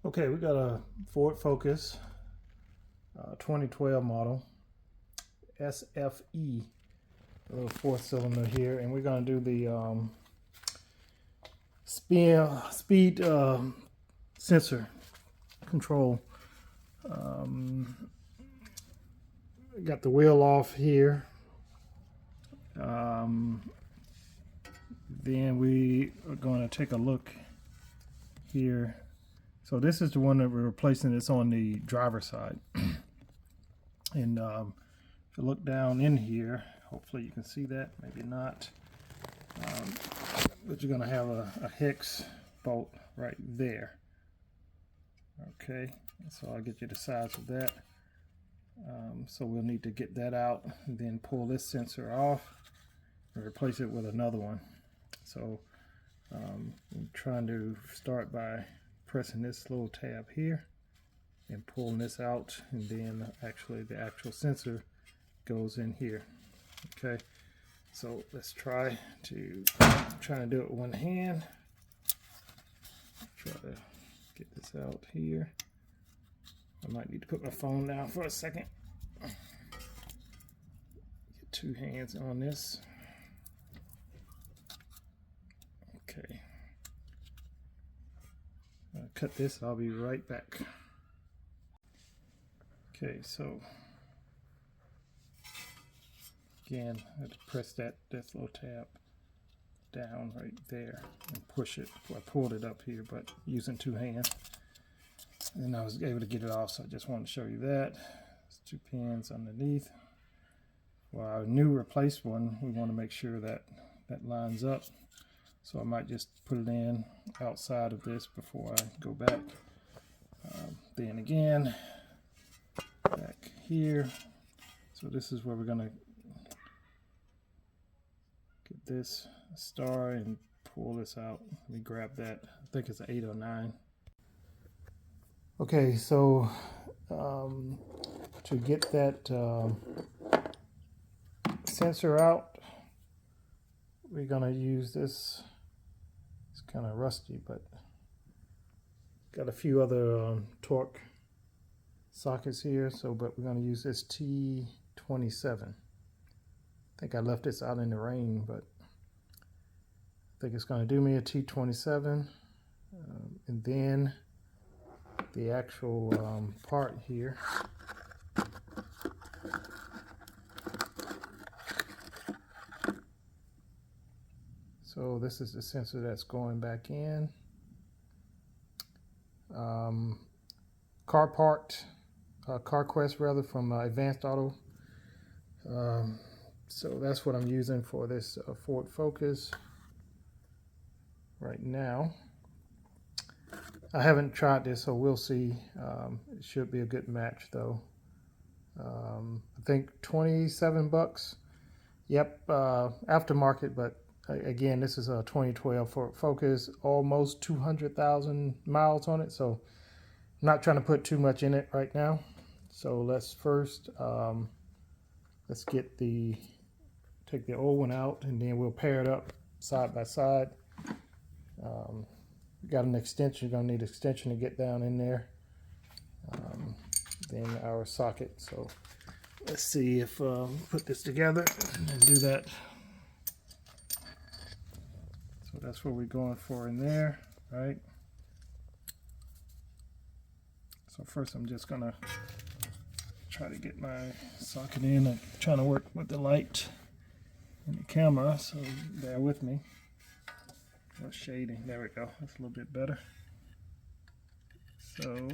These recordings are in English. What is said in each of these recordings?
Okay, we got a Ford Focus 2012 model SFE, a little 4-cylinder here, and we're going to do the speed sensor control. Got the wheel off here. Then we are going to take a look here. So this is the one that we're replacing. It's on the driver's side. And if you look down in here, hopefully you can see that, maybe not. But you're going to have a hex bolt right there. Okay, so I'll get you the size of that. So we'll need to get that out and then pull this sensor off and replace it with another one. So I'm trying to start by pressing this little tab here and pulling this out, and then actually the actual sensor goes in here. Okay, so let's try to do it with one hand. Try to get this out here. I might need to put my phone down for a second. Get two hands on this. Okay. I'll cut this. I'll be right back. Okay, so again, I have to press this little tab down right there and push it. Well, I pulled it up here, but using two hands. And I was able to get it off, so I just wanted to show you that. There's two pins underneath. For our new replaced one, we want to make sure that that lines up. So I might just put it in outside of this before I go back. Then again, back here. So this is where we're going to get this star and pull this out. Let me grab that. I think it's an 8 or 9. Okay, so to get that sensor out, we're going to use this. It's kind of rusty, but got a few other Torx sockets here. So, but we're going to use this T27. I think I left this out in the rain, but I think it's going to do me a T27. And then the actual part here. So this is the sensor that's going back in. CarQuest rather, from Advanced Auto. So that's what I'm using for this Ford Focus right now. I haven't tried this, so we'll see. It should be a good match though. I think 27 bucks. Yep, aftermarket, but again, this is a 2012 Ford Focus, almost 200,000 miles on it, so I'm not trying to put too much in it right now. So let's first let's take the old one out, and then we'll pair it up side by side. Got an extension. You're gonna need an extension to get down in there. Then our socket. So let's see if put this together and do that. So that's what we're going for in there, right? So first I'm just gonna try to get my socket in. I'm trying to work with the light and the camera, so bear with me. No shading, there we go, that's a little bit better. So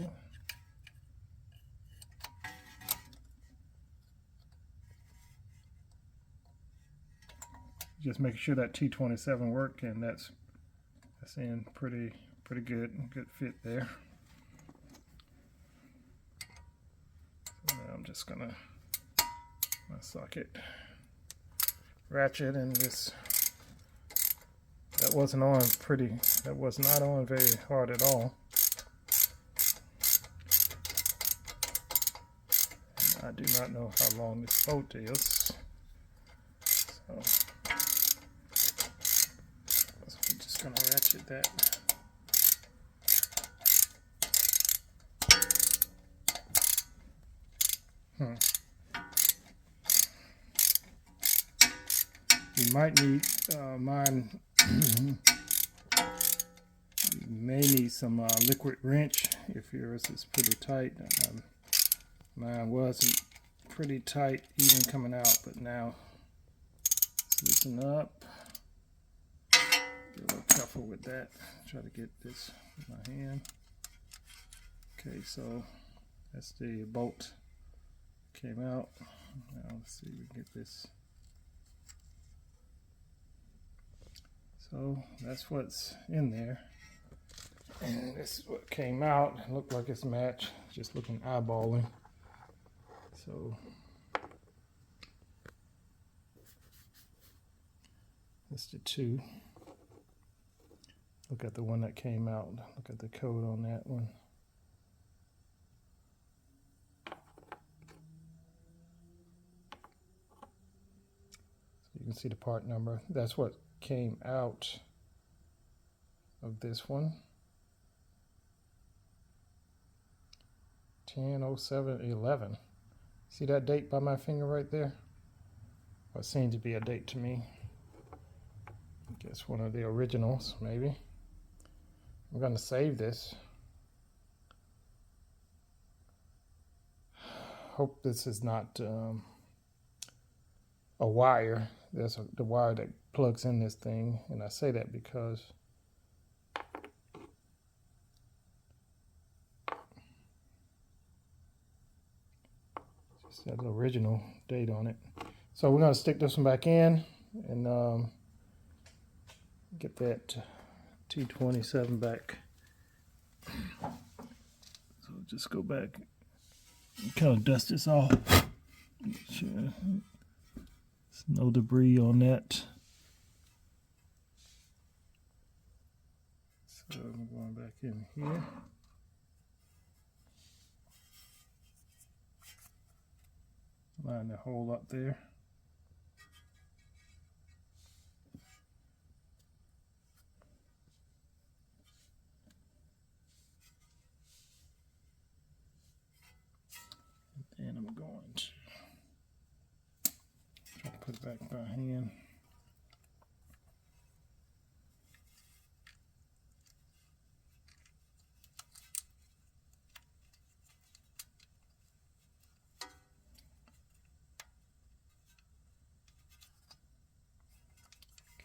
just making sure that T27 worked, and that's in pretty good fit there. So now I'm just gonna my socket ratchet, and this that was not on very hard at all. And I do not know how long this bolt is, so I'm just gonna ratchet that. You might need mine. You may need some liquid wrench if yours is pretty tight. Mine wasn't pretty tight even coming out, but now it's loosen up. Be a little careful with that. Try to get this in my hand. Okay, so that's the bolt came out. Now let's see if we can get this. So that's what's in there. And this is what came out. It looked like it's matched, just looking eyeballing. So that's the two. Look at the one that came out. Look at the code on that one. So you can see the part number. That's what came out of this one. 10/07/11. See that date by my finger right there? What seemed to be a date to me. I guess one of the originals, maybe. I'm going to save this. Hope this is not a wire. There's the wire that plugs in this thing, and I say that because just that original date on it. So we're going to stick this one back in and get that T27 back. So just go back and kind of dust this off. Make sure there's no debris on that. So I'm going back in here. Line the hole up there. And I'm going to try to put it back by hand.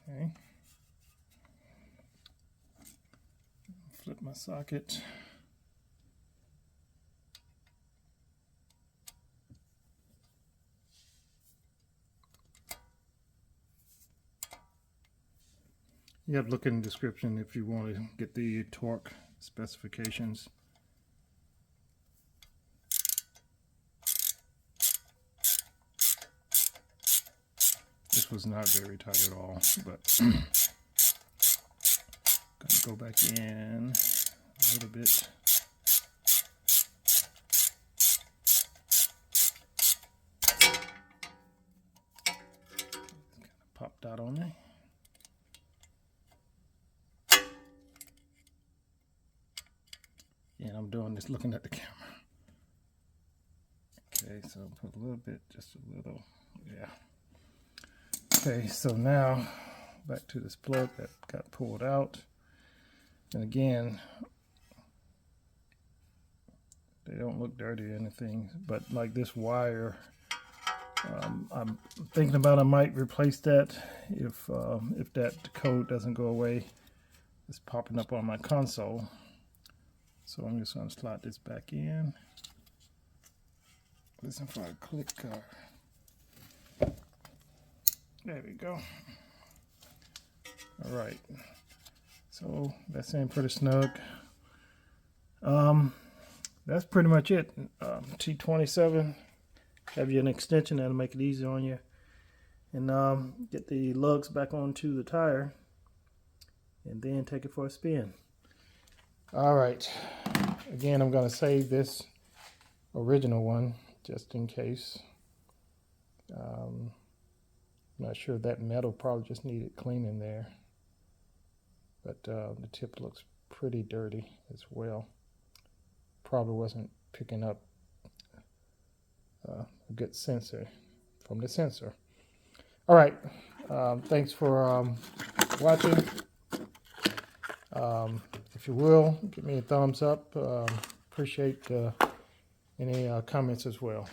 Okay. Flip my socket. You have to look in the description if you want to get the torque specifications. This was not very tight at all, but gonna go back in a little bit. Kind of popped out on me. And I'm doing this looking at the camera. Okay, so put a little bit, just a little, yeah. Okay, so now back to this plug that got pulled out. And again, they don't look dirty or anything, but like this wire, I'm thinking about I might replace that if that code doesn't go away. It's popping up on my console. So I'm just going to slide this back in. Listen for a click. There we go. All right. So that's in pretty snug. That's pretty much it. T27. Have you an extension that'll make it easy on you. And get the lugs back onto the tire. And then take it for a spin. All right, again, I'm going to save this original one just in case. I'm not sure, that metal probably just needed cleaning there, but the tip looks pretty dirty as well. Probably wasn't picking up a good sensor from the sensor. All right, thanks for watching. If you will, give me a thumbs up. Appreciate any comments as well.